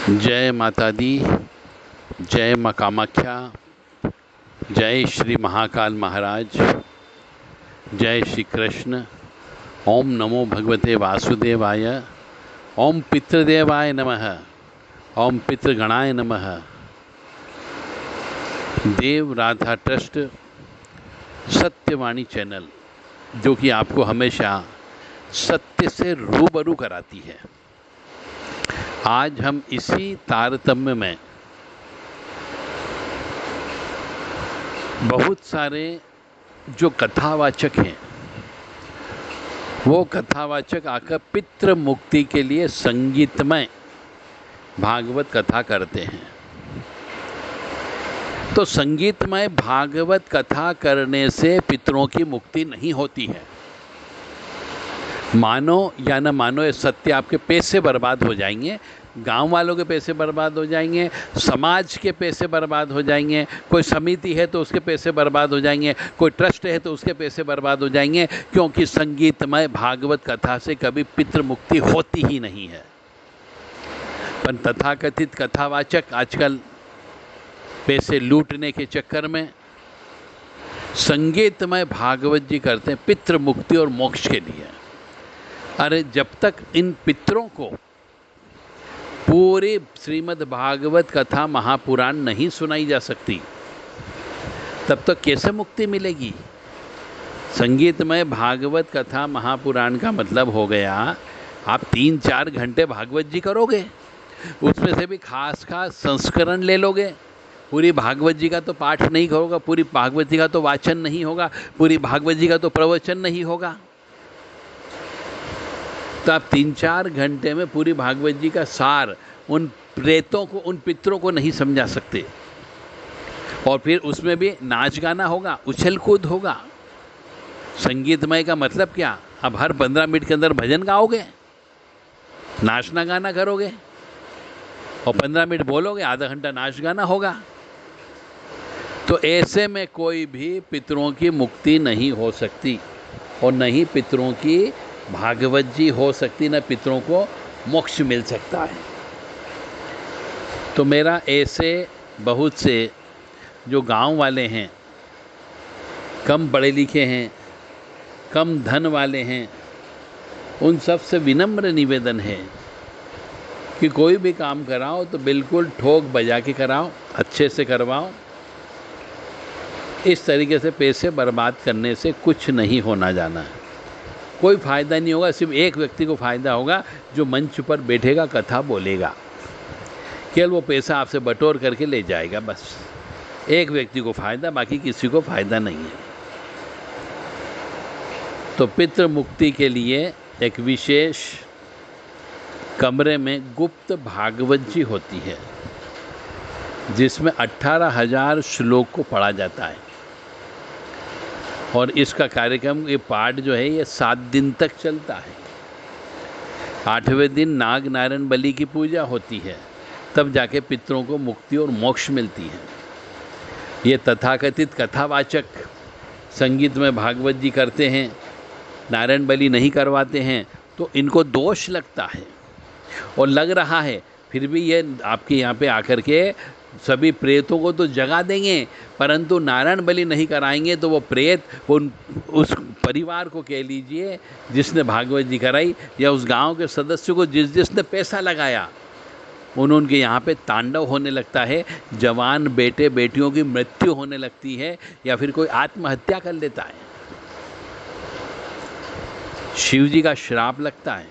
जय माता दी, जय माँ कामाख्या, जय श्री महाकाल महाराज, जय श्री कृष्ण। ओम नमो भगवते वासुदेवाय। ओम पितृदेवाय नमः। ओम पितृगणाय नमः। देव राधा ट्रस्ट सत्यवाणी चैनल, जो कि आपको हमेशा सत्य से रूबरू कराती है। आज हम इसी तारतम्य में बहुत सारे जो कथावाचक हैं, वो कथावाचक आकर पितृ मुक्ति के लिए संगीतमय भागवत कथा करते हैं। तो संगीतमय भागवत कथा करने से पितरों की मुक्ति नहीं होती है। मानो या न मानो, ये सत्य। आपके पैसे बर्बाद हो जाएंगे, गांव वालों के पैसे बर्बाद हो जाएंगे, समाज के पैसे बर्बाद हो जाएंगे, कोई समिति है तो उसके पैसे बर्बाद हो जाएंगे, कोई ट्रस्ट है तो उसके पैसे बर्बाद हो जाएंगे, क्योंकि संगीतमय भागवत कथा से कभी पितृ मुक्ति होती ही नहीं है। पर तथाकथित कथावाचक आजकल पैसे लूटने के चक्कर में संगीतमय भागवत जी करते हैं पितृ मुक्ति और मोक्ष के लिए। अरे जब तक इन पितरों को पूरी श्रीमद् भागवत कथा महापुराण नहीं सुनाई जा सकती, तब तक कैसे मुक्ति मिलेगी। संगीतमय भागवत कथा महापुराण का मतलब हो गया, आप 3-4 घंटे भागवत जी करोगे, उसमें से भी खास संस्करण ले लोगे। पूरी भागवत जी का तो पाठ नहीं होगा, पूरी भागवत जी का तो वाचन नहीं होगा, पूरी भागवत जी का तो प्रवचन नहीं होगा। तो आप 3-4 घंटे में पूरी भागवत जी का सार उन प्रेतों को, उन पितरों को नहीं समझा सकते। और फिर उसमें भी नाच गाना होगा, उछल कूद होगा। संगीतमय का मतलब क्या? अब हर 15 मिनट के अंदर भजन गाओगे, नाचना गाना करोगे, और 15 मिनट बोलोगे, आधा घंटा नाच गाना होगा। तो ऐसे में कोई भी पितरों की मुक्ति नहीं हो सकती, और न ही पितरों की भागवत जी हो सकती, न पितरों को मोक्ष मिल सकता है। तो मेरा ऐसे बहुत से जो गांव वाले हैं, कम पढ़े लिखे हैं, कम धन वाले हैं, उन सब से विनम्र निवेदन है कि कोई भी काम कराओ तो बिल्कुल ठोक बजा के कराओ, अच्छे से करवाओ। इस तरीके से पैसे बर्बाद करने से कुछ नहीं होना जाना है, कोई फ़ायदा नहीं होगा। सिर्फ एक व्यक्ति को फ़ायदा होगा, जो मंच पर बैठेगा, कथा बोलेगा, केवल वो पैसा आपसे बटोर करके ले जाएगा। बस एक व्यक्ति को फ़ायदा, बाकी किसी को फ़ायदा नहीं है। तो पितृ मुक्ति के लिए एक विशेष कमरे में गुप्त भागवत जी होती है, जिसमें 18,000 श्लोक को पढ़ा जाता है। और इसका कार्यक्रम, ये पाठ जो है, ये 7 दिन तक चलता है। 8वें दिन नाग नारायण बलि की पूजा होती है, तब जाके पितरों को मुक्ति और मोक्ष मिलती है। ये तथाकथित कथावाचक संगीत में भागवत जी करते हैं, नारायण बलि नहीं करवाते हैं, तो इनको दोष लगता है और लग रहा है। फिर भी ये आपके यहाँ पे आकर के सभी प्रेतों को तो जगा देंगे, परंतु नारायण बलि नहीं कराएंगे तो वो प्रेत उस परिवार को कह लीजिए जिसने भागवत जी कराई, या उस गांव के सदस्यों को जिसने पैसा लगाया, उनके यहाँ पे तांडव होने लगता है। जवान बेटे बेटियों की मृत्यु होने लगती है, या फिर कोई आत्महत्या कर लेता है। शिव जी का श्राप लगता है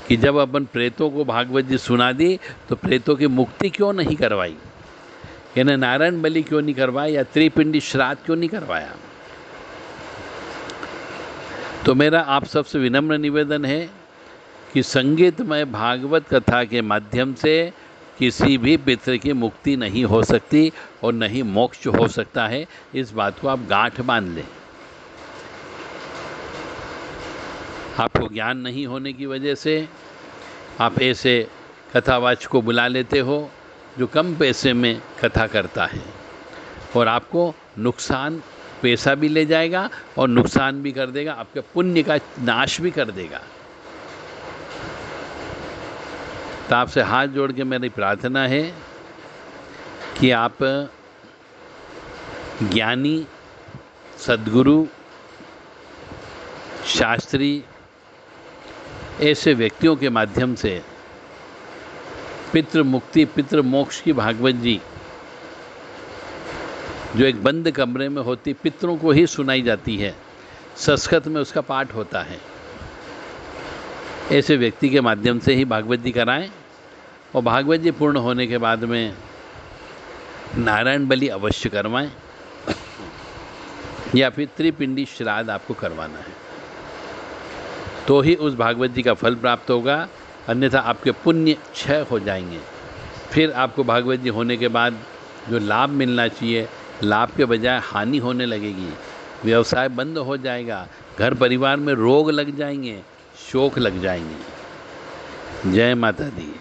कि जब अपन प्रेतों को भागवत जी सुना दी तो प्रेतों की मुक्ति क्यों नहीं करवाई, यानी नारायण बलि क्यों नहीं करवाया, या त्रिपिंडी श्राद्ध क्यों नहीं करवाया। तो मेरा आप सबसे विनम्र निवेदन है कि संगीतमय भागवत कथा के माध्यम से किसी भी पितृ की मुक्ति नहीं हो सकती और न ही मोक्ष हो सकता है। इस बात को आप गांठ बांध लें। आपको ज्ञान नहीं होने की वजह से आप ऐसे कथावाचक को बुला लेते हो जो कम पैसे में कथा करता है, और आपको नुकसान, पैसा भी ले जाएगा और नुकसान भी कर देगा, आपके पुण्य का नाश भी कर देगा। तो आपसे हाथ जोड़ के मेरी प्रार्थना है कि आप ज्ञानी, सद्गुरु, शास्त्री ऐसे व्यक्तियों के माध्यम से पितृ मुक्ति, पितृ मोक्ष की भागवत जी जो एक बंद कमरे में होती, पितरों को ही सुनाई जाती है, संस्कृत में उसका पाठ होता है, ऐसे व्यक्ति के माध्यम से ही भागवत जी कराएं। और भागवत जी पूर्ण होने के बाद में नारायण बलि अवश्य करवाएं या फिर त्रिपिंडी श्राद्ध आपको करवाना है, तो ही उस भागवत जी का फल प्राप्त होगा, अन्यथा आपके पुण्य क्षय हो जाएंगे। फिर आपको भागवत जी होने के बाद जो लाभ मिलना चाहिए, लाभ के बजाय हानि होने लगेगी, व्यवसाय बंद हो जाएगा, घर परिवार में रोग लग जाएंगे, शोक लग जाएंगे। जय माता दी।